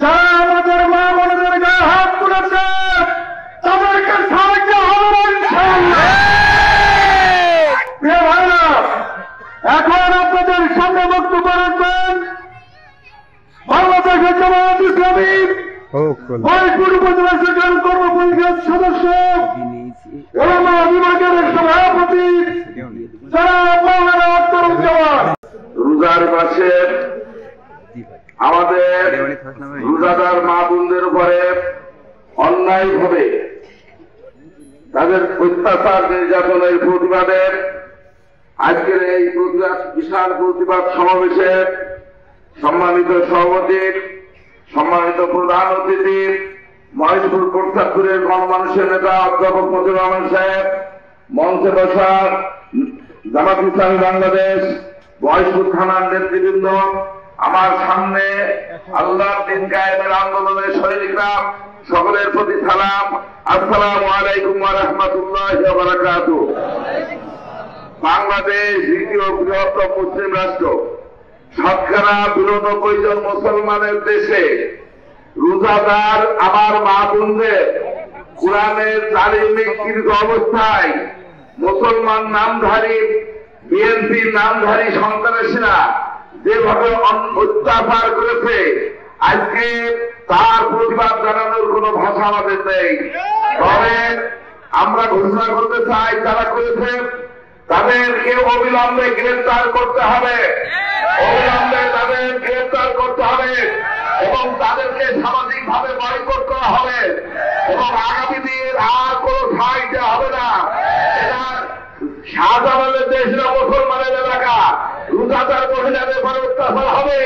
যারা আমাদের মা বোনদের গায়ে হাত তুলেছে তাদেরকে সাহায্য হবে ইনশাআল্লাহ। প্রিয় ভাইরা, এখন আপনাদের সামনে বক্তব্য রাখবেন বাংলাদেশের জামায়াত ইসলামী ফরিদপুর উপজেলা শাখার কর্মপরিষদ সদস্য ওলামা বিভাগের সভাপতি জনাব মাওলানা আখতারুজ্জামান। রোজার মাসে আমাদের রোজাদার মা বোনদের উপরে অন্যায় ভাবে তাদের অত্যাচার নির্যাতনের প্রতিবাদে আজকের এই বিশাল প্রতিবাদ সমাবেশে সম্মানিত সভাপতি, সম্মানিত প্রধান অতিথি, মহেশপুর প্রতাপপুরের গণমানুষের নেতা অধ্যাপক মতিউর রহমান সাহেব, মঞ্চে বসা জামাত ইসলামী বাংলাদেশ মহেশপুর থানার নেতৃবৃন্দ, আমার সামনে আল্লাহর দ্বীন কায়েমের আন্দোলনের সৈনিকরা, সকলের প্রতি সালাম। আসসালামু আলাইকুম ওয়া রাহমাতুল্লাহি ওয়া বারাকাতুহু। বাংলাদেশ দ্বিতীয় বৃহত্তম মুসলিম রাষ্ট্র, শতকরা ৯২ জন মুসলমানের দেশে রোজাদার আমার মা বোনদের কোরআনের তালিম দীর্ঘ অবস্থায় মুসলমান নামধারী বিএনপির নামধারী সন্ত্রাসীরা যেভাবে অত্যাচার করেছে, আজকে তার প্রতিবাদ জানানোর কোন ভাষা আমাদের নেই। তবে আমরা ঘোষণা করতে চাই, যারা করেছে তাদেরকে অবিলম্বে গ্রেফতার করতে হবে, অবিলম্বে তাদের গ্রেফতার করতে হবে এবং তাদেরকে সামাজিকভাবে বয়কট করা হবে এবং আগামী দিন আর কোন ঠাঁই দেওয়া হবে না। এটা শাহজালালের দেশরা মুসলমানের এলাকা, রোজাদার মহিলাদের উপরে অত্যাচার হবে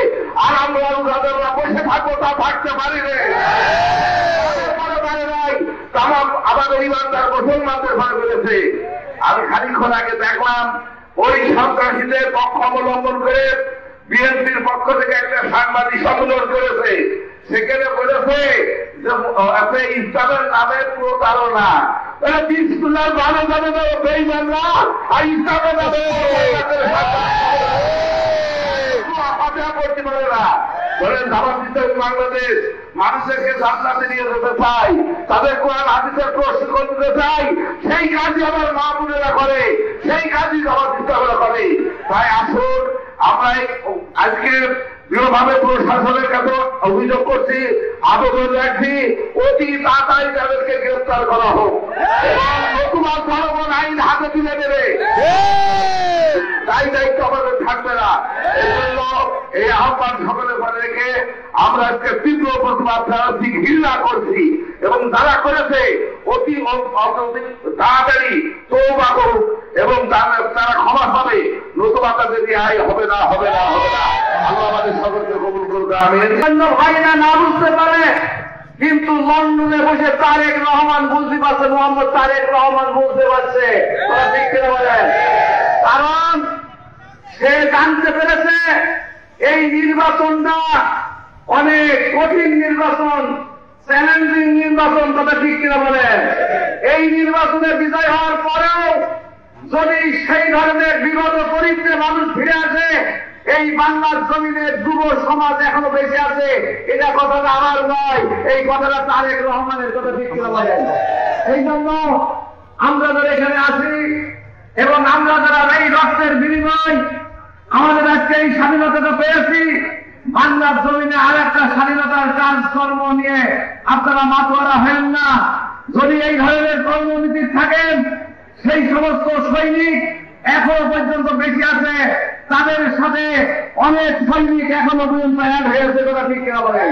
আর আমরা রোজাদাররা বসে থাকবো, তা থাকতে পারি না। আমাদের ইমানদার মুসলমানদের ভয় করেছে। আমি খানিকক্ষণ আগে দেখলাম ওই সন্ত্রাসীদের পক্ষ অবলম্বন করে বিএনপির পক্ষ থেকে একটা সাংবাদিক সম্মেলন করেছে। সেখানে বলেছে যে ইসলামের নামে প্রতারণা, বিসমিল্লাহ ভালো যাবে না বেঈমানরা, আর ইসলামের নামে বলেন জামাত ইসলামী বাংলাদেশ মানুষেরকে জান্নাতে নিয়ে যেতে চাই, তাদের কোরআন হাদিসের প্রশিক্ষণ দিতে চাই, সেই কাজই আমার মা বোনেরা করে, সেই কাজই জামাত ইসলামীরা করে। তাই আসুন আমরা আজকে দৃঢ়ভাবে প্রশাসনের কাছে অভিযোগ করছি, আবেদন রাখছি, অতি তাড়াতাড়ি তাদেরকে গ্রেফতার করা হোক এবং নতুবা জনগণ আইন হাতে তুলে দেবে, তাই দায়িত্ব আমাদের থাকবে না। এই জন্য এই আহ্বান সকলের পরে রেখে আমরা আজকে তীব্র প্রতিবাদ জানাচ্ছি, ঘৃণা করছি এবং যারা করেছে অতি তাড়াতাড়ি তওবা করুক এবং তারা ক্ষমা পাবে, নতুবা তাদের রেহাই হবে না, হবে না, হবে না। আল্লাহ আমাদের সকলকে কবুল করবে, আমিন। ভাইরা না বুঝতে পারে কিন্তু লন্ডনে বসে তারেক রহমান বুঝতে পারছে, মোহাম্মদ তারেক রহমান বুঝতে পারছে, ঠিক কিনা বলেন? কারণ সে জানতে পেরেছে এই নির্বাচনটা অনেক কঠিন নির্বাচন, চ্যালেঞ্জিং নির্বাচন, কথা ঠিক কিনা বলেন? এই নির্বাচনে বিজয় হওয়ার পরেও যদি সেই ধরনের বিগত চরিত্রে মানুষ ফিরে আসে, এই বাংলার জমিনের যুব সমাজ এখনো বেঁচে আছে, এটা কথাটা আমার নয়, এই কথাটা তারেক রহমানের, কথা ঠিক কিনা বলেন? এই জন্য আমরা যারা এখানে আছি এবং আমরা যারা এই রক্তের বিনিময় আমাদের আজকে এই স্বাধীনতাটা পেয়েছি, বাংলার জমিনে আর একটা স্বাধীনতার কাজকর্ম নিয়ে আপনারা মাতোয়ারা হেন না। যদি এই ধরনের কর্মনীতি থাকেন, সেই সমস্ত সৈনিক এখনো পর্যন্ত বেশি আছে, তাদের সাথে অনেক সৈনিক এখনো পর্যন্ত অ্যাড হয়েছে, কথা ঠিক কিনা বলেন?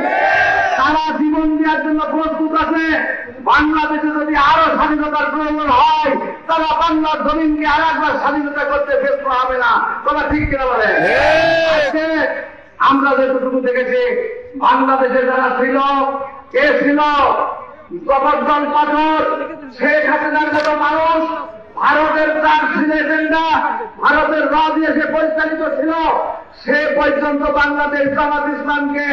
তারা জীবন দেওয়ার জন্য প্রস্তুত আছে। বাংলাদেশে যদি আরো স্বাধীনতার প্রয়োজন হয়, তারা বাংলার জমিনকে আর একবার স্বাধীনতা করতে ব্যস্ত হবে না, কথা ঠিক কিনা বলেন? আমরা যেটুকু দেখেছি, বাংলাদেশে যারা ছিল, কে ছিল? জগদ্দল পাথর, শেখ হাসিনার মতো মানুষ, ভারতের তার এজেন্ডা, ভারতের র দিয়ে সে পরিচালিত ছিল, সে পর্যন্ত বাংলাদেশ জামাত ইসলামকে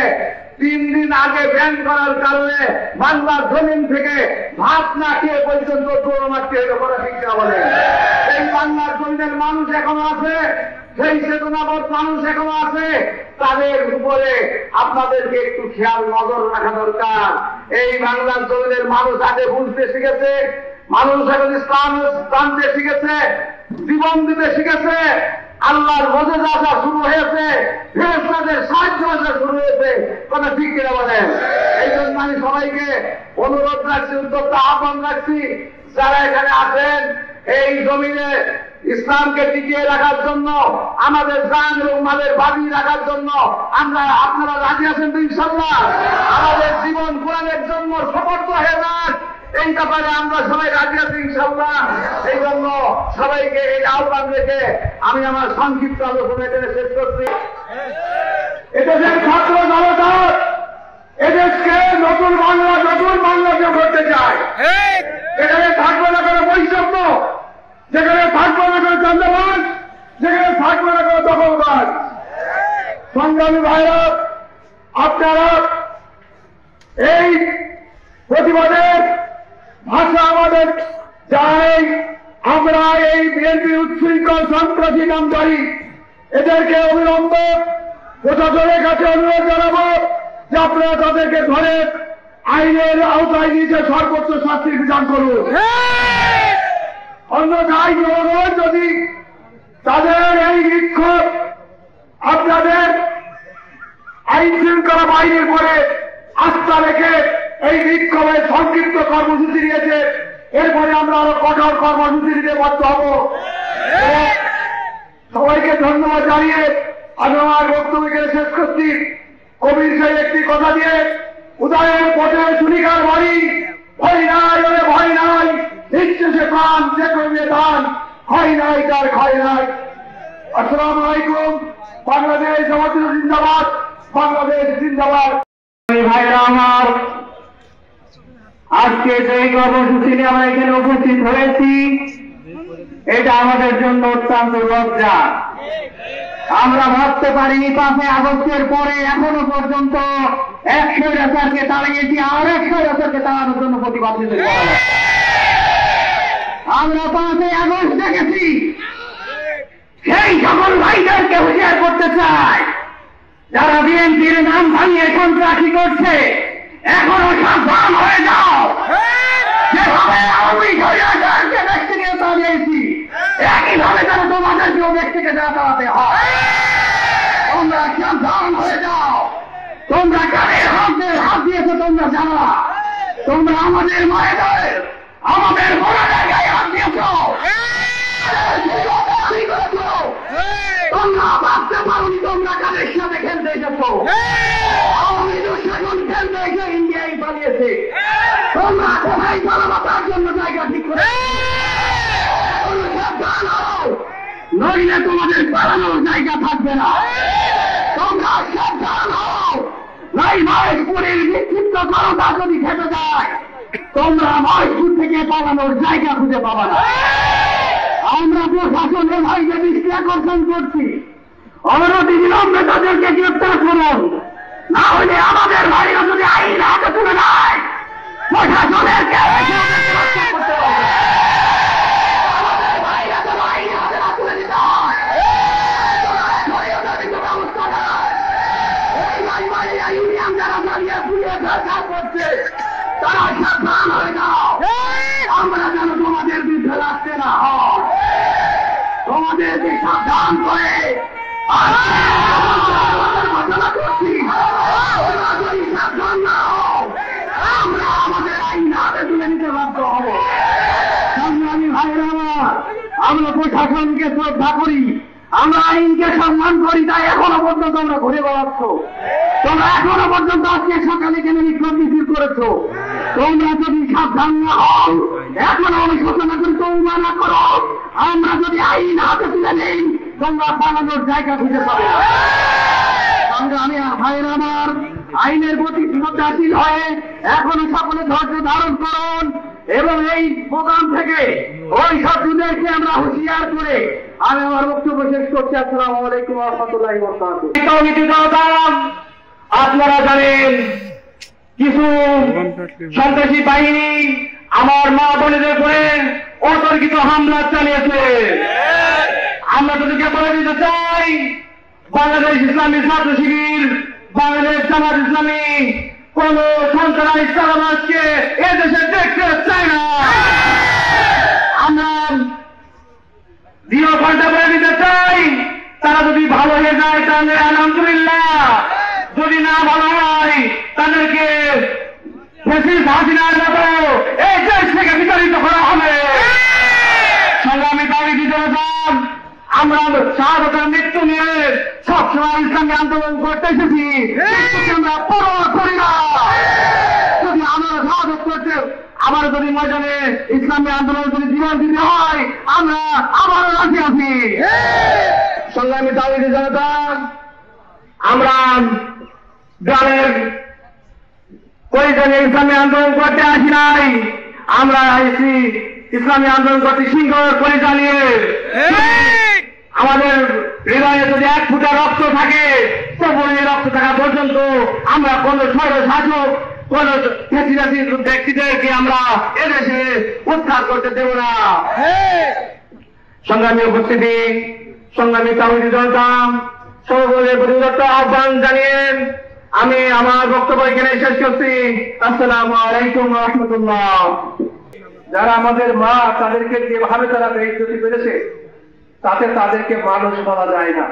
3 দিন আগে ব্যান করার কারণে বাংলার জমিন থেকে ভাত না খেয়ে পর্যন্ত দৌড় মারতে হলো, কথা ঠিক না বলে? এই বাংলার জমিনের মানুষ এখনো আছে, সেই চেতনাবোধ মানুষ এখনো আছে, তাদের উপরে আপনাদেরকে একটু খেয়াল নজর রাখা দরকার। এই বাংলার জমিনের মানুষ আগে বুঝতে শিখেছে, মানুষ এখন ইসলাম জানতে শিখেছে, জীবন দিতে শিখেছে, আল্লাহর মজেজা আসা শুরু হয়েছে, ফেরেশতাদের সাহায্য আসা শুরু হয়েছে। কথা ঠিক কিনা বলেন? এই জন্য আমি সবাইকে অনুরোধ রাখছি, উদ্যোক্তা আহ্বান রাখছি, যারা এখানে আছেন এই জমিনে ইসলামকে টিকিয়ে রাখার জন্য, আমাদের জান এবং মালের বাজি রাখার জন্য আপনারা রাজি আছেন তো ইনশাআল্লাহ? আমাদের জীবন কোরআনের জন্য সমর্থ হয়ে যান, এই ব্যাপারে আমরা সবাই রাজি আছি ইনশাআল্লাহ। এই জন্য সবাইকে এই আহ্বান রেখে আমি আমার সংক্ষিপ্ত আলোচনা এখানে শেষ করছি। এদেশের ছাত্র জনতা এদেশকে নতুন বাংলাকে করতে চায়। এখানে থাকবে না কোনো বৈষম্য, যেখানে থাকবে না কোনো চাঁদাবাজ, যেখানে থাকবে না কোনো দখলবাজ। সংগ্রামী ভাইরা, আপনারা এই প্রতিবাদের ভাষা আমাদের যাই, আমরা এই বিএনপির উচ্ছৃঙ্খল সন্ত্রাসী নামধারী এদেরকে অবিলম্বে প্রশাসনের কাছে অনুরোধ জানাবো যে আপনারা তাদেরকে ধরে আইনের আওতায় নিয়ে সর্বোচ্চ শাস্তির বিধান করুন। অন্যথায় জনগণ যদি তাদের এই বিক্ষোভ আপনাদের আইন শৃঙ্খলা বাহিনীর পরে আস্থা রেখে এই বিক্ষোভের সংক্ষিপ্ত কর্মসূচি নিয়েছে, এরপরে আমরা আরো কঠোর কর্মসূচি নিতে বাধ্য হব। সবাইকে ধন্যবাদ জানিয়ে আমি আমার বক্তব্যকে শেষ করছি। কবির সেই একটি কথা দিয়ে, উদয়ের পথে সুনিকার বাড়ি, ভয় নাই ওরে ভয় নাই, ইচ্ছে সে প্রাণ যে করবে দান, ক্ষয় নাই তার ক্ষয় নাই। আসসালামু আলাইকুম। বাংলাদেশ জামায়াত জিন্দাবাদ, বাংলাদেশ জিন্দাবাদ। ভাইরা আমার, আজকে যে কর্মসূচি নিয়ে আমরা এখানে উপস্থিত হয়েছি, এটা আমাদের জন্য অত্যন্ত লজ্জা। আমরা ভাবতে পারিনি 5 আগস্টের পরে এখনো পর্যন্ত 100 রাজারকে তাড়িয়েছি, আর 100 রাজারকে তাড়ানোর জন্য প্রতিবাদ নিতে পারি। আমরা 5 আগস্ট দেখেছি, সেই সকল ভাইদেরকে হুঁশিয়ার করতে চাই যারা বিএনপির নাম ভাঙিয়ে সন্ত্রাসী করছে, এখনো সাবধান হয়ে যাও। যেভাবে আমি স্বৈরাচারকে দেশ থেকে তাড়িয়েছি, একইভাবে যেন তোমাদেরকেও দেশ থেকে তাড়াতে হয়। তোমরা সাবধান হয়ে যাও। তোমরা কাদের হাত দিয়েছো তোমরা জানো না। তোমরা আমাদের মায়েদের, আমাদের বড় জায়গায় হাত দিয়েছ। তোমরা ভাবতে পারোনি তোমরা কাদের সাথে খেলতে এসেছো। আওয়ামী লীগ শাসন খেলতে এসে ইন্ডিয়ায় পালিয়েছে। তোমরা কোথায় পালাবা তার জন্য জায়গা ঠিক করে সাবধান হও, নইলে তোমাদের পালানোর জায়গা থাকবে না। তোমরা সাবধান হও, নাই মহেশপুরের বিক্ষিপ্ত জনতা যদি খেতে যায়, তোমরা মহেশপুর থেকে পালানোর জায়গা খুঁজে পাবা না। আমরা প্রশাসনের ভাইকে দৃষ্টি আকর্ষণ করছি, অনতি বিলম্বে তাদেরকে গ্রেপ্তার করুন, না হলে আমাদের ভাইরা যদি আইন হাতে তুলে নেয়, প্রশাসনের করতে হবে। আমাদের ভাইরা যেন আইন হাতে না তুলে দিতে হয়, ব্যবস্থা নেয়। এই ভাই ভাইরা ইউনিয়ন যারা দাঁড়িয়ে পুড়িয়ে সরকার করছে, তারা সাবধান হয়ে যাও। আমরা যেন তোমাদের বিরুদ্ধে লাগতে না হয়, তোমাদেরকে সাবধান করে ঘোষণা করছি। তোমরা যদি সাবধান না হও, আমরা আমাদের আইন হাতে তুলে নিতে বাধ্য হব। সংগ্রামী ভাইরা আমার, আমরা প্রশাসনকে শ্রদ্ধা করি, আমরা আইনকে সম্মান করি, তাই এখনো পর্যন্ত আমরা ঘুরে বেড়াচ্ছ। তোমরা এখনো পর্যন্ত আজকে সকালে কেন বিক্ষোভ মিছিল করেছ। তোমরা যদি সাবধান না হও, এখনো আমি ঘোষণা করি, তোমরা না করো, আমরা যদি আইন হাতে তুলে নেই, তোমরা পালানোর জায়গা খুঁজে পাবে না। সংগ্রামী ভাইরা আমার, আইনের প্রতি শ্রদ্ধাশীল হয়ে এখনো সকলে ধৈর্য ধারণ করুন এবং এই প্রোগ্রাম থেকে ওই শত্রুদেরকে আমরা হুঁশিয়ার করে আমি আমার বক্তব্য শেষ করছি। আসসালামু আলাইকুম ওয়া রাহমাতুল্লাহি ওয়া বারাকাতুহু। আপনারা জানেন কিছু সন্ত্রাসী বাহিনী আমার মা বোনেদের উপরে অতর্কিত হামলা চালিয়েছে। আমরা তোদেরকে বলে দিতে চাই, বাংলাদেশ ইসলামী ছাত্র শিবির, বাংলাদেশ জামাত ইসলামী কোন সন্ত্রাসী চালাবাসকে এদেশে দেখতে চাই না। আমরা দৃঢ় কণ্ঠে বলে দিতে চাই, তারা যদি ভালো হয়ে যায় তাহলে আলহামদুলিল্লাহ, যদি না ভালো হয় তাদেরকে ফ্যাসিস্ট হাসিনার মতো এই দেশ থেকে বিতাড়িত করা হবে। সংগ্রামী তাওহীদি জনতা, আমরা শাহাদাতের মৃত্যু নিয়ে সবসময় ইসলামী আন্দোলন করতে এসেছি, আমরা পরোয়া করি না। যদি আমরা শাহাদাত করতে আবার যদি ময়দানে ইসলামী আন্দোলন যদি জীবন দিতে হয়, আমরা আবারও রাজি আছি। সংগ্রামী তাওহীদি জনতা, আমরা গ্রামের পরিজনে ইসলামী আন্দোলন করতে আসি নাই, আমরা এসেছি ইসলামী আন্দোলন করতে শৃঙ্খলা করে চালিয়ে। আমাদের হৃদয়ে যদি এক ফুটা রক্ত থাকে, তখন রক্ত থাকা পর্যন্ত আমরা কোন স্বৈরশাসক কোন ফ্যাসিবাদী ব্যক্তিদেরকে আমরা এদেশে উদ্ধার করতে দেব না। সংগ্রামী উপস্থিতি, সংগ্রামী তাওহীদি জনতা, সকলের প্রতি আহ্বান জানিয়ে আমি আমার বক্তব্য এখানে শেষ করছি। আসসালামু আলাইকুম ওয়া রাহমাতুল্লাহ। যারা আমাদের মা, তাদেরকে যেভাবে তারা বেইজ্জতি করেছে, তাতে তাদেরকে মানুষ বলা যায় না।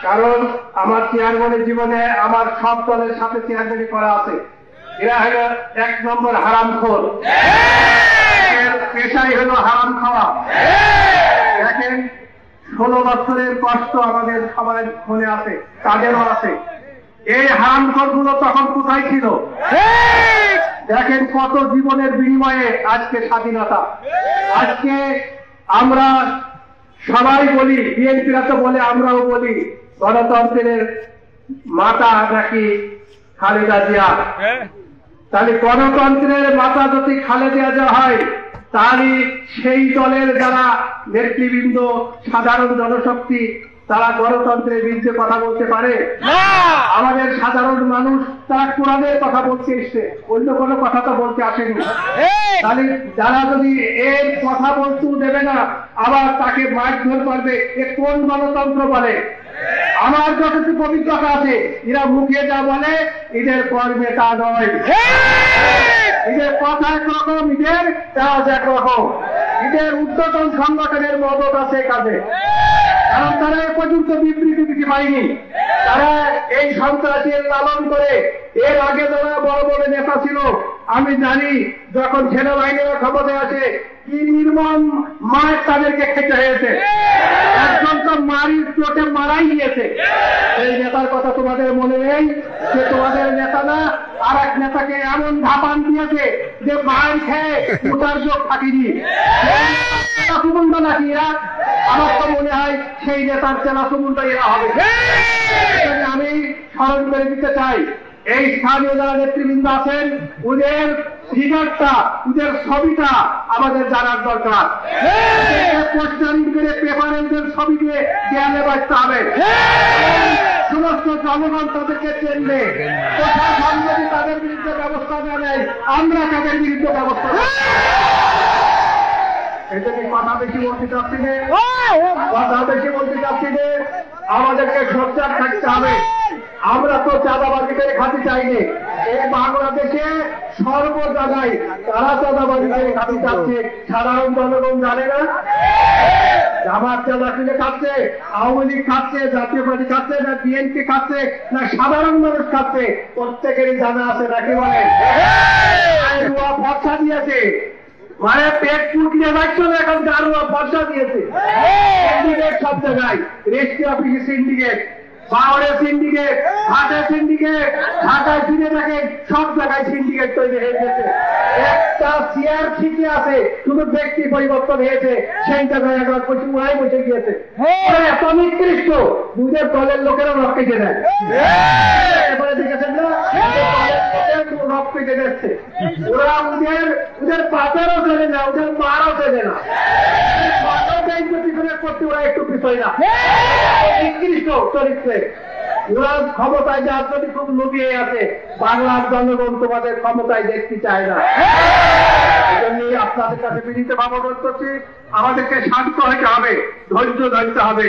কারণ আমার চেয়ারম্যানের জীবনে আমার সব দলের সাথে চেয়ারম্যানই করা আছে। এরা হল 1 নম্বর হারামখোর, পেশাই হলো হারাম খাওয়া। দেখেন 16 বছরের কষ্ট আমাদের সবার মনে আছে, তাদেরও আছে। এই হারামখোর গুলো তখন কোথায় ছিল? দেখেন কত জীবনের বিনিময়ে আজকে স্বাধীনতা। আজকে আমরা সবাই বলি, বিএনপিরা তো বলে, আমরাও বলি, গণতন্ত্রের মাতা নাকি খালেদা জিয়া। তাহলে গণতন্ত্রের মাতা যদি খালেদা জিয়া হয়, তাহলে সেই দলের যারা নেতৃবৃন্দ, সাধারণ জনশক্তি, তারা গণতন্ত্রের বিরুদ্ধে কথা বলতে পারে? আমাদের সাধারণ মানুষ তারা কোরআনের কথা বলতে এসছে, অন্য কোনো কথা তো বলতে আসেনি। তাহলে যারা যদি এর কথা বলতেও দেবে না, আবার তাকে মারধর করবে, এ কোন গণতন্ত্র বলে? আমার যতটুকু অভিজ্ঞতা আছে, এরা মুখে যা বলে এদের কর্মে তা নয়। এদের কথা একরকম, এদের কাজ একরকম। এদের উদ্বোধন সংগঠনের মদত আছে কাজে, কারণ তারা এ পর্যন্ত বিবৃতি দিতে পারেনি। তারা এই সন্ত্রাসীর লালন করে। এর আগে যারা বড় বড় নেতা ছিল, আমি জানি যখন সেনাবাহিনীরা ক্ষমতায় আসে কি নির্মম মার তাদেরকে খেতে হয়েছে। একজন তো মারির চোটে মারাই গিয়েছে। এই নেতার কথা তোমাদের মনে নেই? সে তোমাদের নেতা না, আর এক নেতাকে এমন ধাপান দিয়েছে যে মার খেয়ে উঠার যোগ থাকিনি। সুমন্দ নাকি এরা? আমার তো মনে হয় সেই নেতার চেলা সুমন্দ এরা হবে। আমি স্মরণ করে দিতে চাই, এই স্থানীয় যারা নেতৃবৃন্দ আছেন, ওদের ফিগারটা, ওদের ছবিটা আমাদের জানার দরকার। পোস্টারিং করে পেপারে ওদের ছবিকে দেয়ালে বাঁচতে হবে। সমস্ত জনগণ তাদেরকে চেনবে। প্রশাসন যদি তাদের বিরুদ্ধে ব্যবস্থা না নেয়, আমরা তাদের বিরুদ্ধে ব্যবস্থা নেব। এটা কি কথা বেশি বলতে চাচ্ছি না? কথা বেশি বলতে চাচ্ছি না। আমাদেরকে সোচ্চার থাকতে হবে। আমরা তো চাঁদাবাজি করে খাতে চাইনি। এই বাংলাদেশে সর্ব জায়গায় তারা চাঁদাবাজি করে খাতে চাচ্ছে, সাধারণ জনগণ জানে না। জামাত চাঁদা কিনে খাচ্ছে, আওয়ামী লীগ খাচ্ছে, জাতীয় পার্টি খাচ্ছে, না বিএনপি খাচ্ছে, না সাধারণ মানুষ খাচ্ছে, প্রত্যেকেরই জানা আছে নাকি? বলে ফর্সা দিয়েছে, মানে পেট ফুটলে যাচ্ছে না, এখন দারুয়া ফর্সা দিয়েছে। সিন্ডিকেট সব জায়গায়, রেজিস্ট্রি অফিসে সিন্ডিকেট, পাওয়ারে সিন্ডিকেট, হাটে সিন্ডিকেট, ঢাকায় ফিরে দেখেন সব জায়গায় সিন্ডিকেট তৈরি হয়ে গেছে। একটা চেয়ার ঠিকই আছে, শুধু ব্যক্তি পরিবর্তন হয়েছে, সেই জায়গায় একবার পশ্চিমবঙ্গায় বসে গিয়েছে। এত নিকৃষ্ট, দুধের দলের লোকেরা রক কেটে দেয়। এবারে দেখেছেন না, রক কেটে দিচ্ছে। ওরা ওদের পাতারও চলে না, ওদের মারও চলে না। করতে ওরা একটু পিছয় না, নিকৃষ্ট চরিত্রে। ওরা ক্ষমতায় যার প্রতি খুব লুকিয়ে আছে, বাংলার জনগণ তোমাদের ক্ষমতায় দেখতে চায় না। এজন্য আপনাদের কাছে বিনীতভাবে অনুরোধ করছি, আমাদেরকে শান্ত হতে হবে, ধৈর্য ধরতে হবে।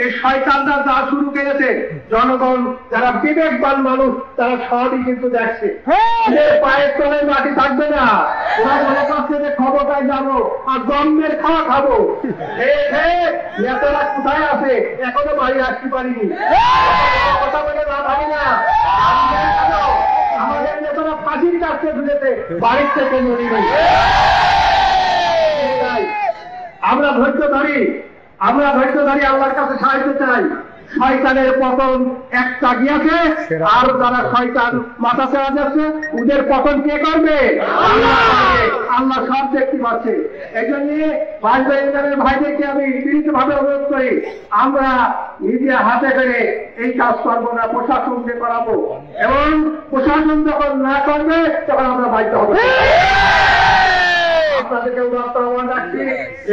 এই শয়তানরা যা শুরু করেছে, জনগণ যারা বিবেকবান মানুষ তারা সবই কিন্তু দেখছে। পায়ের তলায় মাটি থাকবে না, ওরা মনে করছে যে ক্ষমতায় যাবো আর গমের খাওয়া খাবো। নেতারা কোথায় আছে এখনো বাড়ি আসতে পারিনি, কথা বলে না ভাবি না। আমাদের নেতারা ফাঁসির কাছে ঝুলেছে, বাড়ির থেকে নড়িনি। আমরা ধৈর্য ধরি, আমরা ধৈর্য ধরি, আল্লাহর কাছে সাহায্য চাই। শয়তানের পতন একটা গিয়েছে, আর যারা শয়তান মাথা চাওয়া যাচ্ছে ওদের পতন কে করবে? আল্লাহ সব দেখতে পাচ্ছে। এই জন্য ভাইদেরকে আমি বিনীতভাবে অনুরোধ করি, আমরা নিজে হাতে করে এই কাজ করবো না, প্রশাসনকে করাবো, এবং প্রশাসন যখন না করবে তখন আমরা বাধ্য হবো। আপনাদেরকে উদাহরণ রাখছি,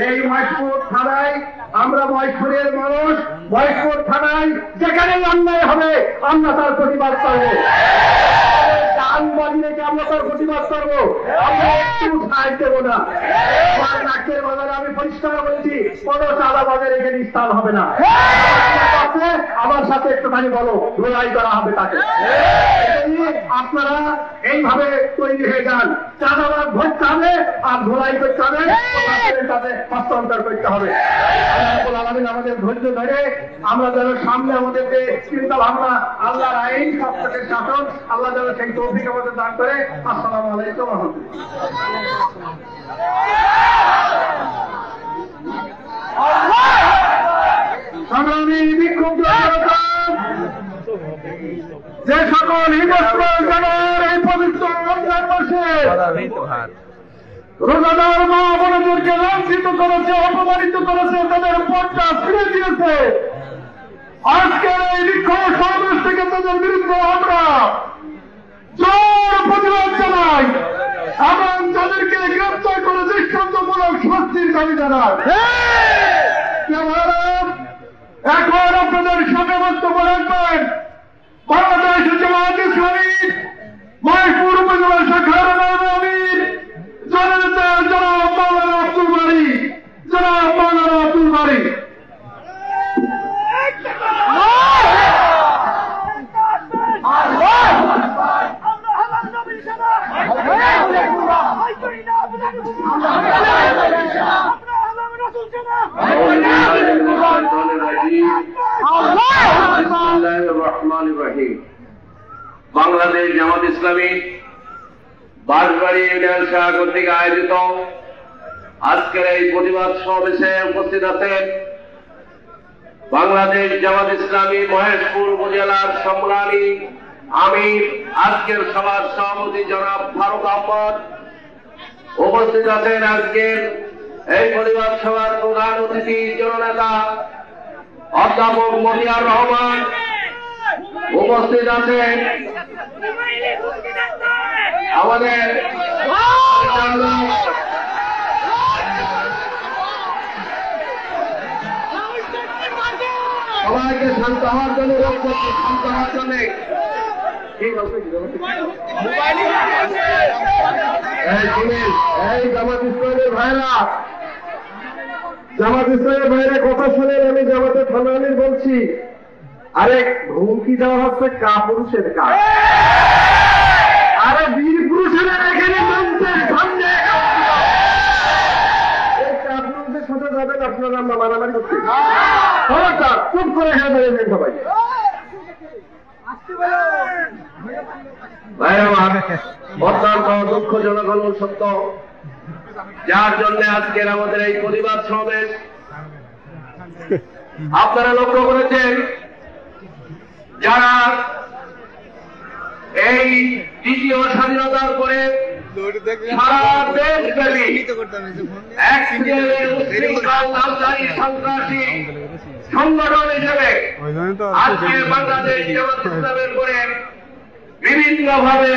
এই মহেশপুর থানায় আমরা মহেশপুরের মানুষ, মহেশপুর থানায় যেখানেই অন্যায় হবে আমরা তার প্রতিবাদ করবো, আমরা তার প্রতিবাদ করবো, আমরা একটু সাহায্য দেবো না। আমার নাকের বাজারে আমি পরিষ্কার বলছি, কোনো চাঁদা বাজারে এখানে স্থান হবে না। আমার সাথে একটুখানি বলো, লড়াই করা হবে তাকে। আপনারা এইভাবে তৈরি হয়ে যান, চাঁদাবাদ ধরতে হবে আর ধোলাই করতে হবে, তাদের হস্তান্তর করতে হবে। আমাদের ধৈর্য ধরে আমরা যেন সামনে আমাদের যে চিন্তা ভাবনা, আল্লাহর আইন, সবচেয়ে শাসন, আল্লাহ যেন সেই তৌফিক আমাদের দান করে। আসসালামু আলাইকুম ওয়া রাহমাতুল্লাহ। সংগ্রামী বিক্ষুব্ধ জনতা, যে সকল হিন্দুস্তানের এই পবিত্র রমজান মাসে রোজাদার মা বোনদেরকে লাঞ্ছিত করেছে, অপমানিত করেছে, তাদের পথটা ফিরে দিয়েছে, আজকের এই বিক্ষোভ সমাবেশ থেকে তাদের বিরুদ্ধে আমরা জোর প্রতিবাদ জানাই এবং তাদেরকে গ্রেপ্তার করে দৃষ্টান্তমূলক শাস্তির দাবি জানাই। এখন আপনাদের সাথে বক্তব্য রাখবেন বাংলাদেশ জামায়াত ইসলামী মহেশপুর উপজেলা শাখার আমির জননেতা জনাব মাওলানা আব্দুল বারী, জনাব মাওলানা আব্দুল বারী। বাংলাদেশ জামাত ইসলামী বাঁশবাড়ি ইউনিয়ন শাখা কর্তৃক আয়োজিত আজকের এই প্রতিবাদ সমাবেশে উপস্থিত আছেন বাংলাদেশ জামাত ইসলামী মহেশপুর উপজেলার সংগ্রামী আমির, আজকের সভার সভাপতি জনাব ফারুক আহমদ। উপস্থিত আছেন আজকের এই প্রতিবাদ সভার প্রধান অতিথি জননেতা অধ্যাপক মতিয়ার রহমান। উপস্থিত আছেন আমাদের সবাইকে শান্ত হওয়ার জন্য রোধ করছি, শান্ত হওয়ার জন্য। এই জামাত ইসলামের ভাইরা, জামাত ইসলামের ভাইরা কথা শুনেন, আমি জামাতের থানালির বলছি। আরে হুমকি দেওয়া হচ্ছে কাপুরুষের কাজ, আরে বীর পুরুষেরা এখানে মঞ্চের সামনে কাপুরুষদের সাথে যাবেন আপনারা, আমরা মারামারি করছি। চুপ করে হ্যাঁ বেড়ে সবাই। অত্যন্ত দুঃখজনক হল সত্য, যার জন্য আজকের আমাদের এই প্রতিবাদ সমাবেশ। আপনারা লক্ষ্য করেছেন, যারা এই দ্বিতীয় স্বাধীনতার পরে সারা দেশব্যাপী সন্ত্রাসী সংগঠন হিসেবে আজকে বাংলাদেশ জামাত ইসলামের করে বিভিন্নভাবে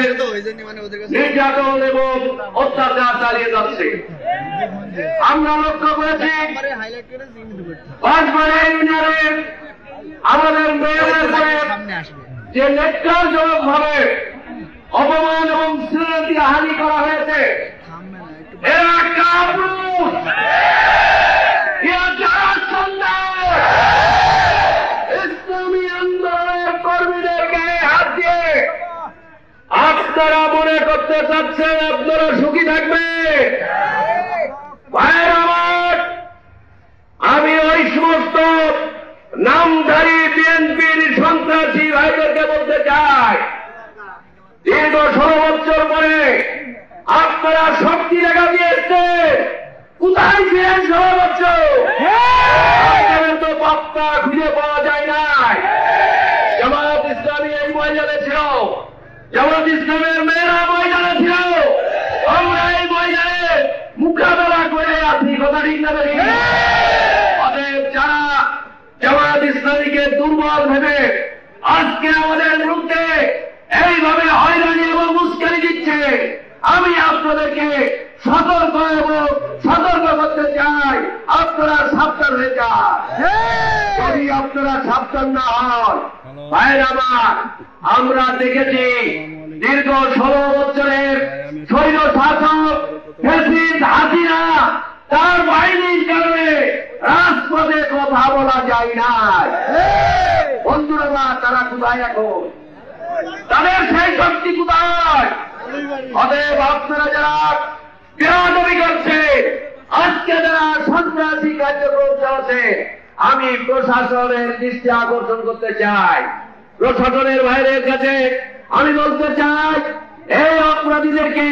নির্যাতন এবং অত্যাচার চালিয়ে যাচ্ছে। আমরা লক্ষ্য করেছি বাঁশবাড়ি ইউনিয়নের আমাদের মেয়েদের যে নেককারজনক ভাবে অপমান এবং শ্রীমতী হানি করা হয়েছে, এরা কাপুরুষ, এরা যারা সন্দেহ ইসলামী আন্দোলনের কর্মীদেরকে হাত দিয়ে আপনারা মনে করতে চাচ্ছেন আপনারা সুখী থাকবে। ভাইয়ের আমার, আমি ওই সমস্ত নামধারী বিএনপির সন্ত্রাসী ভাইদেরকে বলতে চাই, দীর্ঘ 16 বছর পরে আপনারা শক্তি দেখা দিয়েছে, কোথায় ছিলেন 16 বছর? তো বার্তা খুঁজে পাওয়া যায় নাই। জামায়াত ইসলামী এই ময়দানে ছিল, জামায়াত ইসলামের মেয়েরা ময়দানে ছিল, আমরা এই ময়দানে মোকাবেলা করে আছি, কথা ঠিক না? অতএব যারা জামায়াত ইসলামীকে দুর্বল ভেবে আজকে আমাদের বিরুদ্ধে এইভাবে হয়রানি এবং উস্কানি দিচ্ছে, আমি আপনাদেরকে সতর্ক করতে চাই, আপনারা সাবধান হয়ে যান। যদি আপনারা সাবধান না হন, ভাইয়ের আমার, আমরা দেখেছি দীর্ঘ 16 বছরের স্বৈর শাসক ফ্যাসিস্ট হাসিনা তার বাহিনীর কারণে রাজপথে কথা বলা যায় না। বন্ধুরা, তারা কোথায় এখন? তাদের সেই শক্তি কোথায়? অতএব আপনারা যারা বেয়াদবি করছে, আজকে যারা সন্ত্রাসী কার্যক্রম চালাচ্ছে, আমি প্রশাসনের দৃষ্টি আকর্ষণ করতে চাই, প্রশাসনের ভাইদের কাছে আমি বলতে চাই, এই অপরাধীদেরকে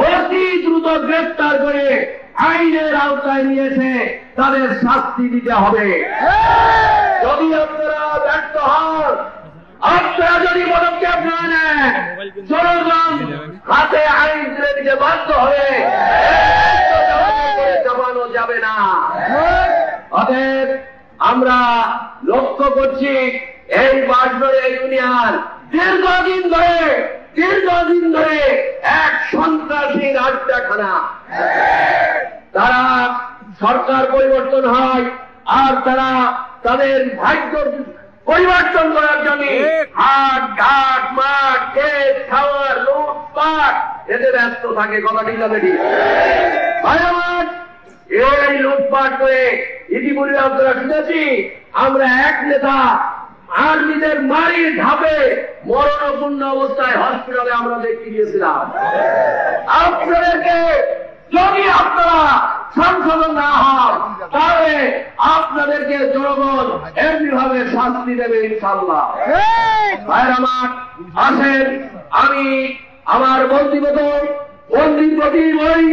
অতি দ্রুত গ্রেফতার করে আইনের আওতায় নিয়েছে তাদের শাস্তি দিতে হবে। যদি আপনারা ব্যর্থ হন, আপনারা যদি পদক্ষেপ না নেন, জনগণ হাতে আইন তুলে দিতে বাধ্য হবে, জমানো যাবে না। অতএব আমরা লক্ষ্য করছি এই বাঁশবাড়িয়া ইউনিয়ন দীর্ঘদিন ধরে এক সন্ত্রাসীর আড্ডাখানা। তারা সরকার পরিবর্তন হয় আর তারা তাদের ভাগ্য পরিবর্তন করার জন্য হাট ঘাট মাঠ ক্ষেত খাওয়ার লুটপাট এতে ব্যস্ত থাকে, কথা ঠিক না? এই লুটপাট করে ইতিপূর্বে আপনারা শুনেছি, আমরা এক নেতা আর্মিদের মারির ধাপে মরণপূর্ণ অবস্থায় হসপিটালে আমরা দেখতে গিয়েছিলাম। আপনাদেরকে যদি আপনারা সংশোধন না হন, তাহলে আপনাদেরকে জনগণ এমনি ভাবে শাস্তি দেবে ইনশাআল্লাহ। ভাইয়ের আমার, আসেন আমি আমার বন্ধুপ্রতি ওই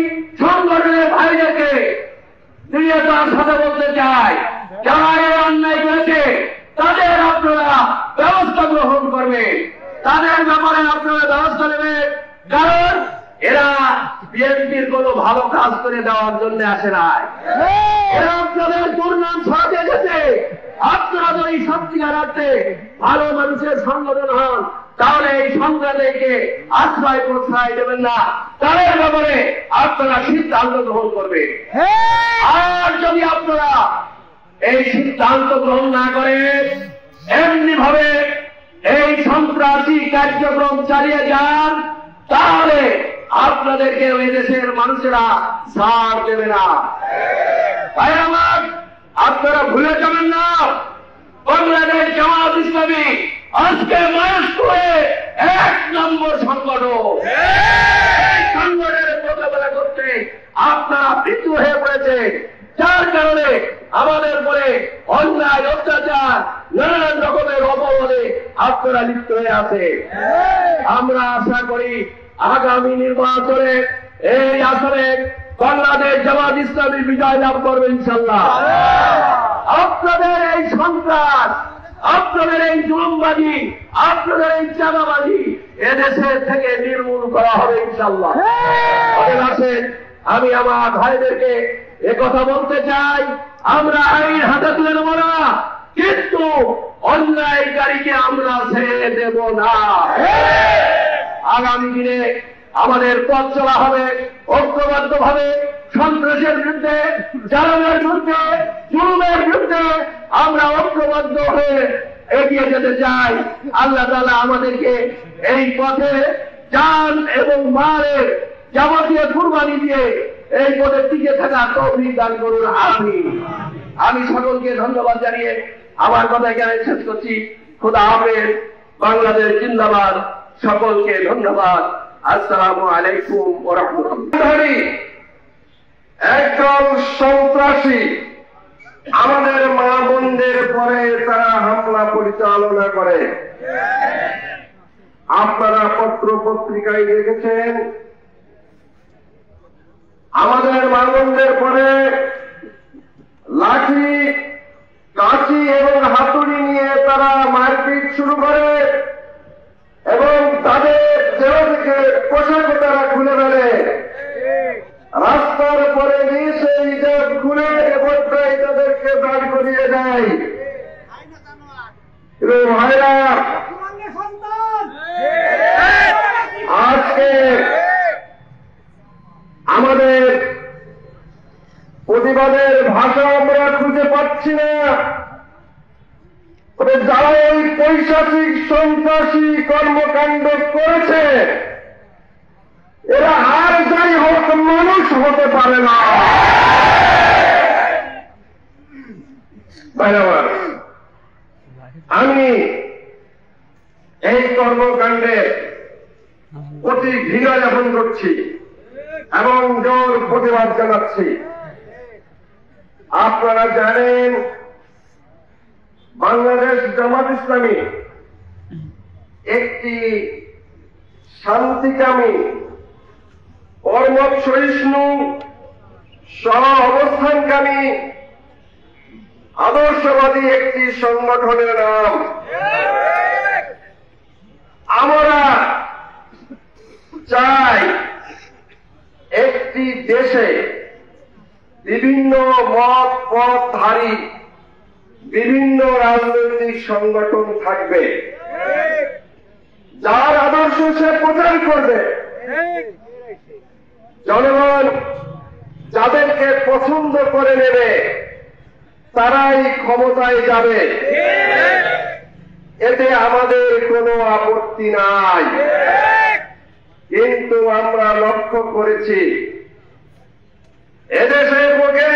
সংগঠনের ভাইদেরকে দৃঢ়তার সাথে বলতে চাই, যারা এই অন্যায় করেছে তাদের আপনারা ব্যবস্থা গ্রহণ করবেন, তাদের ব্যাপারে আপনারা ব্যবস্থা নেবেন, কারণ এরা বিএনপির কোন ভালো কাজ করে দেওয়ার জন্য আসে নাই, এরা আপনাদের দুর্নাম ছড়াতে এসেছে। আপনারা যদি সত্যিকার অর্থে ভালো মানুষের সংগঠন হন, তাহলে এই সংগ্রামীকে আশ্রয় প্রশ্রয় দেবেন না, তাদের ব্যাপারে আপনারা সিদ্ধান্ত গ্রহণ করবেন। আর যদি আপনারা এই সিদ্ধান্ত গ্রহণ না করেন, এমনি ভাবে এই সন্ত্রাসী কার্যক্রম চালিয়ে যান, তাহলে আপনাদেরকে ওই দেশের মানুষেরা ছাড় দেবে না। ভাই আমার, আপনারা ভুলে যাবেন না, বাংলাদেশ জামায়াত ইসলামী আজকে মহেশপুরে 1 নম্বর সংগঠন। এই সংগঠনের মোকাবেলা করতে আপনারা ভীতু হয়ে পড়েছে, যার কারণে আমাদের পরে অন্যায় অত্যাচার নানান রকমের অপরাধে আপনারা লিপ্ত হয়ে আছে। আমরা আশা করি আগামী নির্বাচনে এই আসরে বাংলাদেশ জামায়াত ইসলামী বিজয় লাভ করবে ইনশাআল্লাহ। আপনাদের এই সন্ত্রাস, আপনাদের এই জুলুমবাজি, আপনাদের এই চাঁদাবাজি এদেশের থেকে নির্মূল করা হবে ইনশাআল্লাহ। আসেন আমি আমার ভাইদেরকে একথা বলতে চাই, আমরা আইন হাতে তুলে নেব না, কিন্তু অন্যায়কারীকে আমরা ছেড়ে দেব না। আগামী দিনে আমাদের পথ চলা হবে ঐক্যবদ্ধ ভাবে, সন্ত্রাসের বিরুদ্ধে, জালেমের বিরুদ্ধে, জুলুমের বিরুদ্ধে আমরা ঐক্যবদ্ধ হয়ে এগিয়ে যেতে চাই। আল্লাহ তাআলা আমাদেরকে এই পথে জান এবং মালের যাবতীয় কুরবানি দিয়ে এই পথে টিকে থাকা তৌফিক দান করুন, আমিন। আমি সকলকে ধন্যবাদ জানিয়ে আমার কথা এখানে শেষ করছি। খোদা হাফেজ। বাংলাদেশ জিন্দাবাদ। সকলকে ধন্যবাদ। আসসালামু আলাইকুম ওয়া রাহমাতুল্লাহ। একদল সন্ত্রাসী আমাদের মা বোনদের পরে তারা হামলা পরিচালনা করে। আপনারা পত্র পত্রিকায় দেখেছেন, আমাদের মা বোনদের পরে লাঠি, কাঁচি এবং হাতুড়ি নিয়ে তারা মারপিট শুরু করে এবং তাদের দেহ থেকে পোশাক তারা খুলে ফেলে। রাস্তার পরে নিয়ে সেই হিজাব খুলে এবর্তায় তাদেরকে দাঁড় করিয়ে দেয়। ভাইরা, আজকে আমাদের প্রতিবাদের ভাষা আমরা খুঁজে পাচ্ছি না। তবে যারা এই পৈশাচিক সন্ত্রাসী কর্মকাণ্ড করেছে, এরা আর যাই হোক মানুষ হতে পারে না। আমি এই কর্মকাণ্ডের প্রতি ঘৃণা জ্ঞাপন করছি এবং জোর প্রতিবাদ জানাচ্ছি। আপনারা জানেন, বাংলাদেশ জামাত ইসলামী একটি শান্তিকামী, কর্মঠ সহিষ্ণু, সহ অবস্থানকামী, আদর্শবাদী একটি সংগঠনের নাম। আমরা চাই একটি দেশে বিভিন্ন মত পথধারী বিভিন্ন রাজনৈতিক সংগঠন থাকবে, যার আদর্শ সে প্রচার করবে। জনগণ যাদেরকে পছন্দ করে নেবে তারাই ক্ষমতায় যাবে, এতে আমাদের কোনো আপত্তি নাই। কিন্তু আমরা লক্ষ্য করেছি, এদেশের বুকে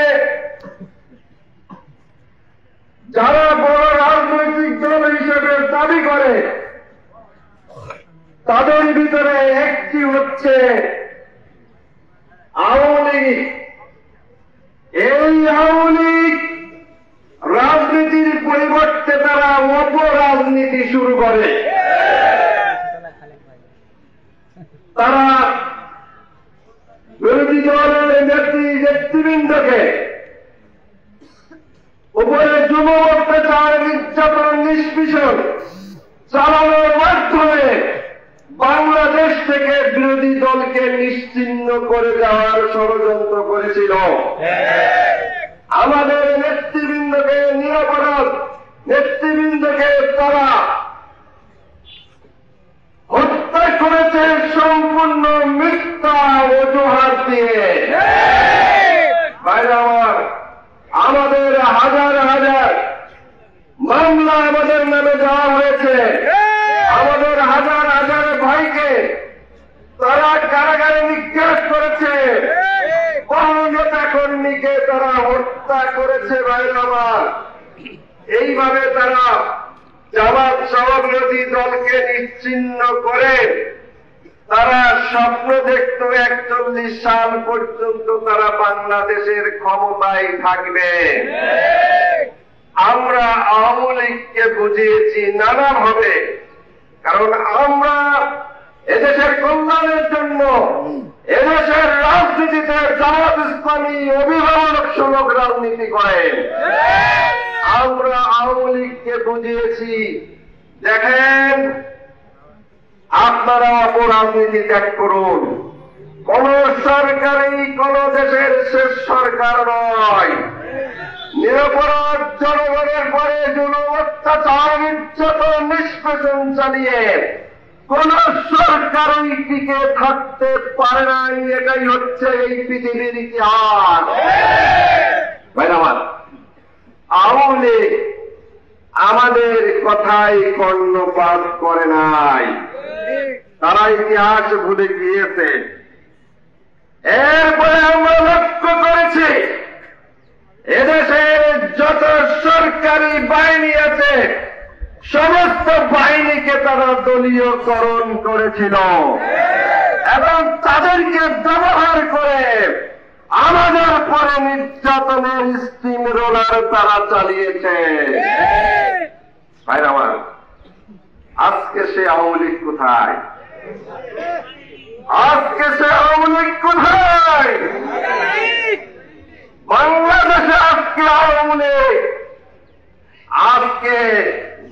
যারা বড় রাজনৈতিক দল হিসেবে দাবি করে, তাদের ভিতরে একটি হচ্ছে আওয়ামী লীগ। এই আওয়ামী লীগ রাজনীতির পরিবর্তে তারা অপরাজনীতি শুরু করে। তারা বিরোধী দলের নেতৃবৃন্দকে উপরে যুব অত্যাচার, নির্যাতন, নিষ্পীষণ চালানোর মাধ্যমে বাংলাদেশ থেকে বিরোধী দলকে নিশ্চিহ্ন করে দেওয়ার ষড়যন্ত্র করেছিল। আমাদের নেতৃবৃন্দকে, নিরপরাধ নেতৃবৃন্দকে তারা হত্যা করেছে সম্পূর্ণ মিথ্যা অজুহাত দিয়ে। ভাইরা আমার, আমাদের হাজার হাজার মামলা আমাদের নামে দেওয়া হয়েছে। আমাদের হাজার হাজার ভাইকে তারা কারাগারে নিক্ষেপ করেছে, বহু নেতা কর্মীকে তারা হত্যা করেছে। ভাইরা আমার, এইভাবে তারা জামাত সহবিরোধী দলকে নিশ্চিহ্ন করে তারা স্বপ্ন দেখত 41 সাল পর্যন্ত তারা বাংলাদেশের ক্ষমতায় থাকবে। আমরা আওয়ামী লীগকে বুঝিয়েছি নানাভাবে, কারণ আমরা এদেশের কল্যাণের জন্য এদেশের রাজনীতিতে জামাত ইসলামী অভিভাবকসূলক রাজনীতি করেন। আমরা আওয়ামী লীগকে বুঝিয়েছি, দেখেন আপনারা অপরাজনীতি ত্যাগ করুন। কোন সরকারই কোন দেশের শেষ সরকার নয়। নিরপরাধ জনগণের পরে জুলুম, অত্যাচার, নির্যাতন, নিষ্পেষণ চালিয়ে কোন সরকার কারোই টিকে থাকতে পারে নাই। এটাই হচ্ছে এই পৃথিবীর ইতিহাস। ভাই আমার, আওয়ামী লীগ আমাদের কথায় কর্ণপাত করে নাই, তারা ইতিহাস ভুলে গিয়েছে। এরপরে আমরা লক্ষ্য করেছি এদেশের যত সরকারি বাহিনী আছে সমস্ত বাহিনীকে তারা দলীয়করণ করেছিল এবং তাদেরকে ব্যবহার করে আমাদের পরে নির্যাতনের স্টিম রোলার তারা চালিয়েছে। ভাই আমার, আজকে সে আওয়ামী লীগ কোথায়? আজকে সে আওয়ামী লীগ কোথায়? বাংলাদেশে আজকে আওয়ামী লীগ আজকে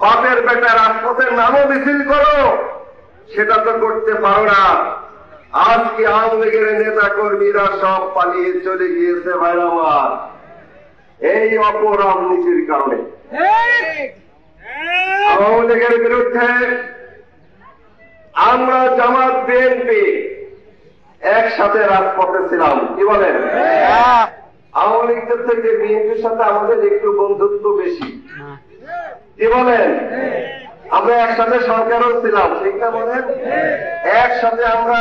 বাপের বেটা রাজপথের নামও মিছিল করো, সেটা তো করতে পারো না। আজকে আওয়ামী লীগের নেতা কর্মীরা সব পালিয়ে চলে গিয়েছে ভাইরা আমার, এই অপরাজনীতির কারণে। আওয়ামী লীগের বিরুদ্ধে আমরা জামাত বিএনপি একসাথে রাজপথে ছিলাম, কি বলেন? আওয়ামী লীগের থেকে বিএনপির সাথে আমাদের একটু বন্ধুত্ব বেশি, কি বলেন? আমরা একসাথে সরকারও ছিলাম, ঠিক না বলেন? একসাথে আমরা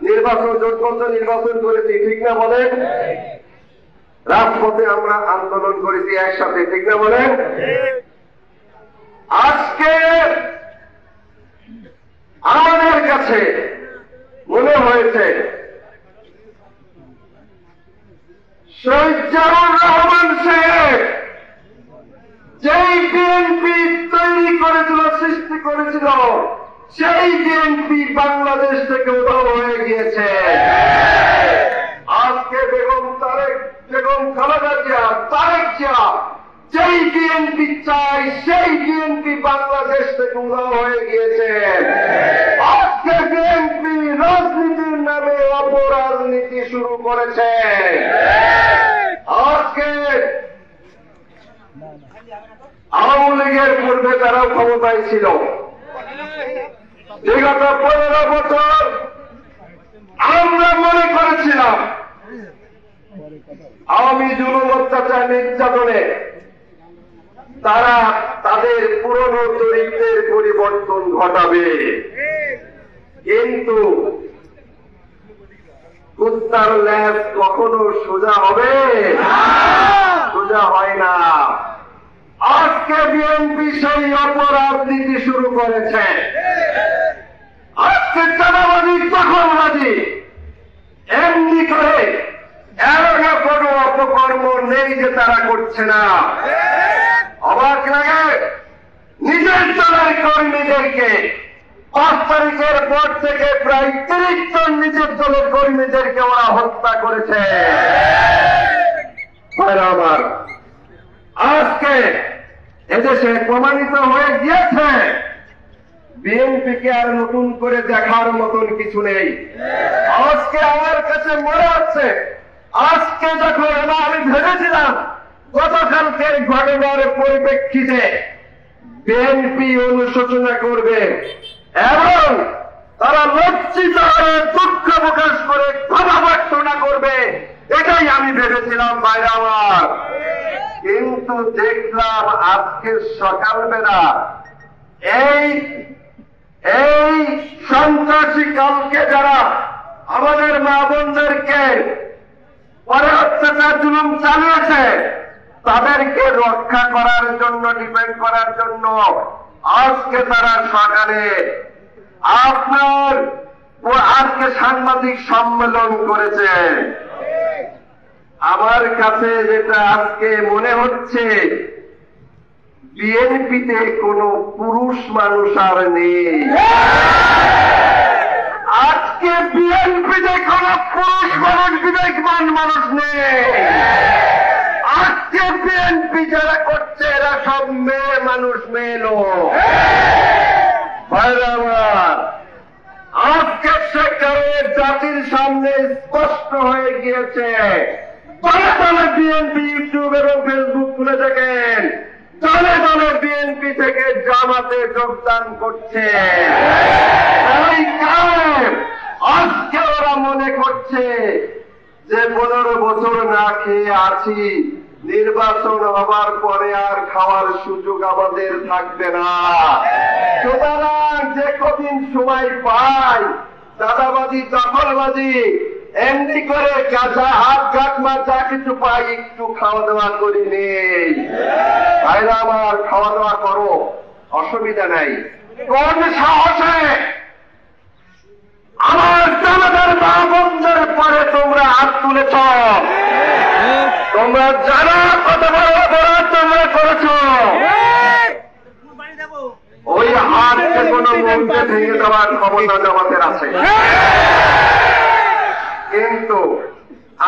নির্বাচন জোটবদ্ধ নির্বাচন করেছি, ঠিক না বলেন? রাজপথে আমরা আন্দোলন করেছি একসাথে, ঠিক না বলেন? আজকে আমাদের কাছে মনে হয়েছে শহীদুর রহমান শেখ যেই বিএনপি তৈরি করেছিল, সৃষ্টি করেছিল, সেই বিএনপি বাংলাদেশ থেকে উধাও হয়ে গিয়েছে। আজকে বেগম খালেদা জিয়া, তারেক জিয়া যেই বিএনপি চাই সেই বিএনপি বাংলাদেশ থেকে উধাও হয়ে গিয়েছে। আজকে বিএনপি রাজনীতির নামে অপরাজনীতি শুরু করেছে। আজকে আওয়ামী লীগের পূর্বে তারাও ক্ষমতায় ছিল। বিগত 15 বছর আমরা মনে করেছিলাম আওয়ামী জুলুম অত্যাচার নির্যাতনে তারা তাদের পুরনো চরিত্রের পরিবর্তন ঘটাবে, কিন্তু কুত্তার ল্যাজ কখনো সোজা হবে? সোজা হয় না। আজকে বিএনপি সেই অপরাজনীতি শুরু করেছে। আজকে চাঁদাবাজি, দখলবাজি এমনি করে এলাকা কোনো অপকর্ম নেই যে তারা করছে না। অবাক লাগে, নিজের দলের কর্মীদেরকে 5 তারিখের পর থেকে প্রায় 30 জন নিজের দলের কর্মীদেরকে ওরা হত্যা করেছে। আমার আজকে এদেশে প্রমাণিত হয়ে গিয়েছে বিএনপিকে আর নতুন করে দেখার মতন কিছু নেই। আজকে আমার কাছে মনে হচ্ছে, আজকে যখন আমি ভেবেছিলাম গতকালকের ঘটনার পরিপ্রেক্ষিতে বিএনপি অনুশোচনা করবে এবং তারা লজ্জিত হয়ে দুঃখ প্রকাশ করে ক্ষমা প্রার্থনা করবে, এটাই আমি ভেবেছিলাম ভাইরা আমার। কিন্তু দেখলাম আজকে সকালবেলা এই সন্ত্রাসী কালকে যারা আমাদের মা বোনদেরকে পরে অত্যাচার জুলুম চালিয়েছে তাদেরকে রক্ষা করার জন্য, ডিফেন্ড করার জন্য আজকে তারা সকালে আজকে সাংবাদিক সম্মেলন করেছে। আমার কাছে যেটা আজকে মনে হচ্ছে, বিএনপিতে কোন পুরুষ মানুষ আর নেই। আজকে বিএনপিতে কোন পুরুষ মানুষ, বিবেকবান মানুষ নেই। আজকে বিএনপি যারা করছে এরা সব মেয়ে মানুষ, মেয়ে লোক। আজকে সেক্টরের জাতির সামনে স্পষ্ট হয়ে গিয়েছে। দলে দলে বিএনপি ইউটিউব এবং ফেসবুক খুলে দেখেন, দলে দলে বিএনপি থেকে জামাতে যোগদান করছে। না খেয়ে আছি, নির্বাচন হবার পরে আর খাওয়ার সুযোগ আমাদের থাকবে না। সুতরাং যে কদিন সময় পাই দাদাবাজি দখলবাজি এমনি করে গাছা হাত গাটমা যা কিছু পাই একটু খাওয়া দাওয়া করি নেই। ভাইরা আমার, খাওয়া দাওয়া করো, অসুবিধা নাই। কোন সাহসে আমার জামাতার মা বোনদের পরে তোমরা হাত তুলেছ? তোমরা জানা কত বড় অপরাধ তোমরা করেছ। ওই হাতকে কোনো মুহূর্তে ভেঙে দেওয়ার ক্ষমতা জামাতের আছে, কিন্তু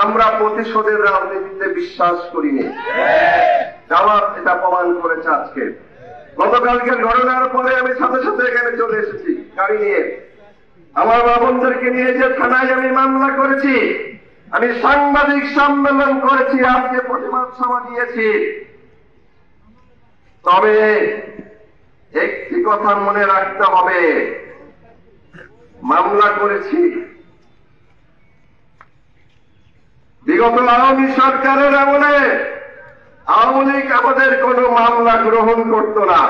আমরা প্রতিশোধের রাজনীতিতে বিশ্বাস করিনি। জামাত এটা প্রমাণ করেছে আজকে। গতকালকে ঘটনার পরে আমি সাথে সাথে এখানে চলে এসেছি গাড়ি নিয়ে। আমার মা বোনদেরকে নিয়ে যে থানায় আমি মামলা করেছি, আমি সাংবাদিক সম্মেলন করেছি, আজকে প্রতিবাদ সভা দিয়েছি। তবে একটি কথা মনে রাখতে হবে, মামলা করেছি বিগত আওয়ামী সরকারের আমলে। আওয়ামী লীগ আমাদের কোন মামলা গ্রহণ করত না,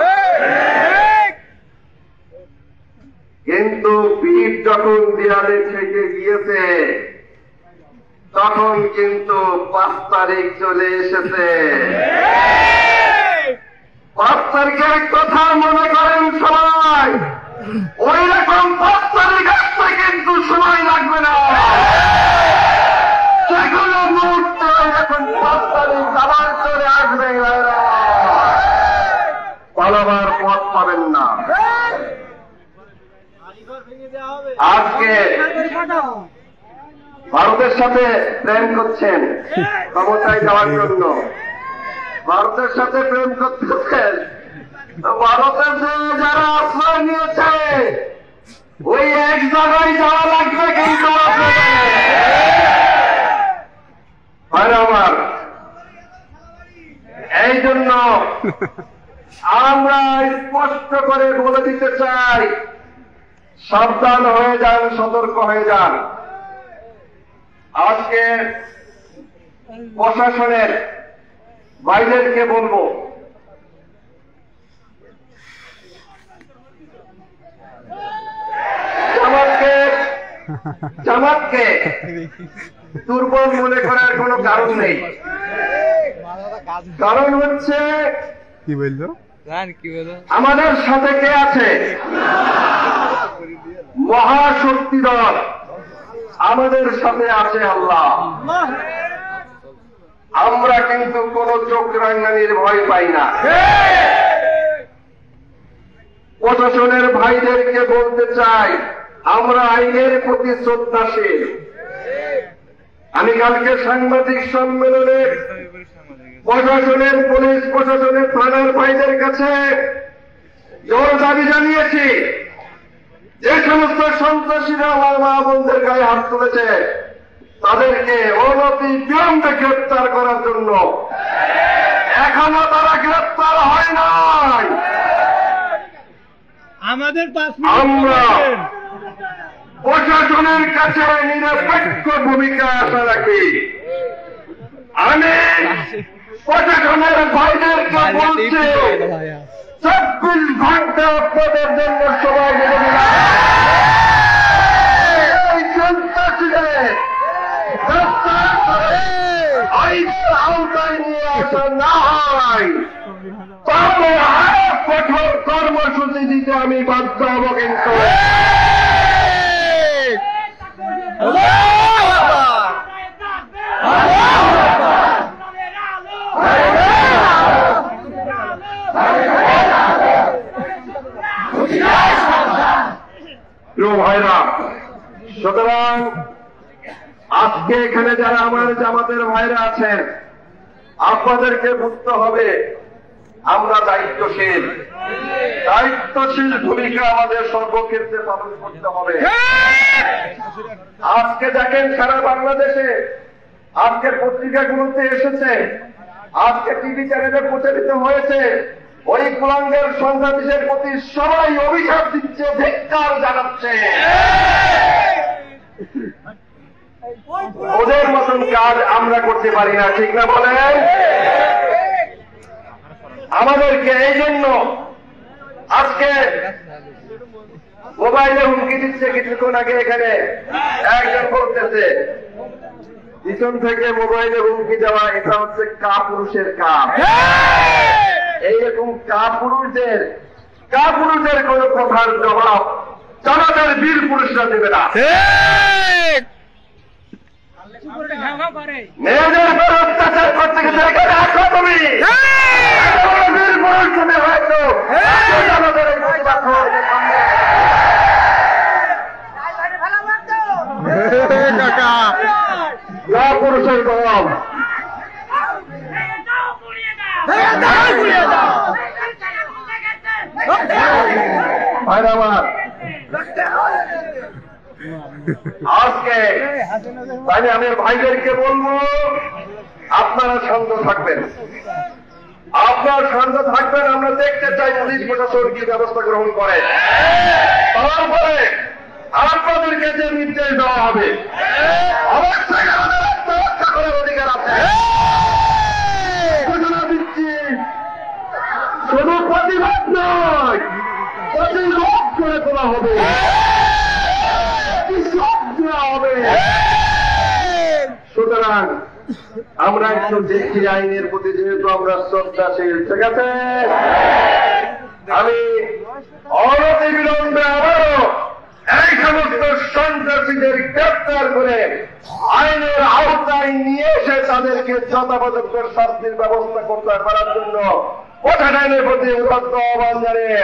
কিন্তু পিঠ যখন দেয়ালে থেকে গিয়েছে তখন কিন্তু 5 তারিখ চলে এসেছে। 5 তারিখের কথা মনে করেন সবাই, ওই রকম 5 তারিখ আসতে কিন্তু সময় লাগবে না। সেগুলো মুহূর্তে এখন 5 তারিখ আবার চলে আসবে, পালাবার পথ পাবেন না। আজকে ভারতের সাথে প্রেম করছেন ক্ষমতায় যাওয়ার জন্য, ভারতের সাথে প্রেম করতেছেন। ভারতের যারা আশ্রয় নিয়েছে ওই এক জায়গায় যাওয়া লাগবে, কিন্তু আমার এই জন্য আমরা স্পষ্ট করে বলে দিতে চাই, সাবধান হয়ে যান, সতর্ক হয়ে যান। আজকে প্রশাসনের বাইরেরকে বলবো, জামাতকে দুর্বল মনে করার কোনো কারণ নেই। কারণ হচ্ছে কি বললো, আমাদের সাথে কে আছে? মহাশক্তিধর আমাদের সাথে আছে আল্লাহ। আমরা কিন্তু কোন চোখ রাঙানির ভয় পাই না। প্রশাসনের ভাইদেরকে বলতে চাই, আমরা আইনের প্রতি শ্রদ্ধাশীল। আমি কালকে সাংবাদিক সম্মেলনে প্রশাসনের, পুলিশ প্রশাসনের, থানার ভাইদের কাছে জোর দাবি জানিয়েছি, যে সমস্ত সন্ত্রাসীরা আমার মা বোনদের গায়ে হাত তুলেছে তাদেরকে অনতি বিলম্বে গ্রেপ্তার করার জন্য। এখনো তারা গ্রেপ্তার হয় নাই। আমাদের আমরা প্রশাসনের কাছে নিরপেক্ষ ভূমিকা আশা রাখি। আমি প্রশাসনের ভাইদেরকে বলছি, 24 ঘন্টা আপনাদের জন্য সময় দেবে না। এই সন্ত্রাসীদের আইনের আওতায় নিয়ে আসা না হয় তাহলে আরো কঠোর কর্মসূচি দিতে আমি বাধ্য হব। কিন্তু ভাইরা, সুতরাং আজকে এখানে যারা আমার জামাতের ভাইরা আছেন, আপনাদেরকে বুঝতে হবে আমরা দায়িত্বশীল। দায়িত্বশীল ভূমিকা আমাদের সর্বক্ষেত্রে পালন করতে হবে। আজকে দেখেন সারা বাংলাদেশে আজকের পত্রিকাগুলোতে এসেছে, আজকে টিভি চ্যানেলে প্রচারিত হয়েছে, ওই কুলাঙ্গের সন্ত্রাসীদের প্রতি সবাই অভিশাপ দিচ্ছে, ধিক্কার জানাচ্ছে। ওদের মতন কাজ আমরা করতে পারি না, ঠিক না বলেন? আমাদেরকে এই জন্য আজকে মোবাইলে হুমকি দিচ্ছে। কিছুক্ষণ আগে এখানে একজন বলতেছে পিছন থেকে মোবাইলে হুমকি দেওয়া, এটা হচ্ছে কাপুরুষের কাজ। এইরকম কাপুরুষদের কোন কথার জবাব সমাজের বীর পুরুষরা দেবে না। মেয়েদের উপর অত্যাচার করতে গেছে এখানে আসো তুমি, বীর পুরুষ তুমি হয়তো আমাদের এই প্রতিবাদ পুরুষের গরম আজকে তাই আমি ভাইদেরকে বলবো আপনারা শান্ত থাকবেন, আমরা দেখতে চাই পুলিশ প্রশাসন কি ব্যবস্থা গ্রহণ করে। তারপরে আপনাদেরকে যে নির্দেশ দেওয়া হবে অবশ্যই আমাদের আত্মরক্ষা করার অধিকার আছে। ঘোষণা দিচ্ছি, শুধু প্রতিবাদ নয়, প্রতিরোধ করে তোলা হবে, সুতরাং আমরা একটু দেখি আইনের প্রতি, যেহেতু আমরা শ্রদ্ধাশীল, ঠিক আছে? আমি অনতি বিলম্বে আবারও এই সমস্ত সন্ত্রাসীদের গ্রেপ্তার করে আইনের আওতায় নিয়ে এসে তাদেরকে যথাযথ শাস্তির ব্যবস্থা করতে পারার জন্য প্রশাসনের প্রতি উদাত্ত আহ্বান জানিয়ে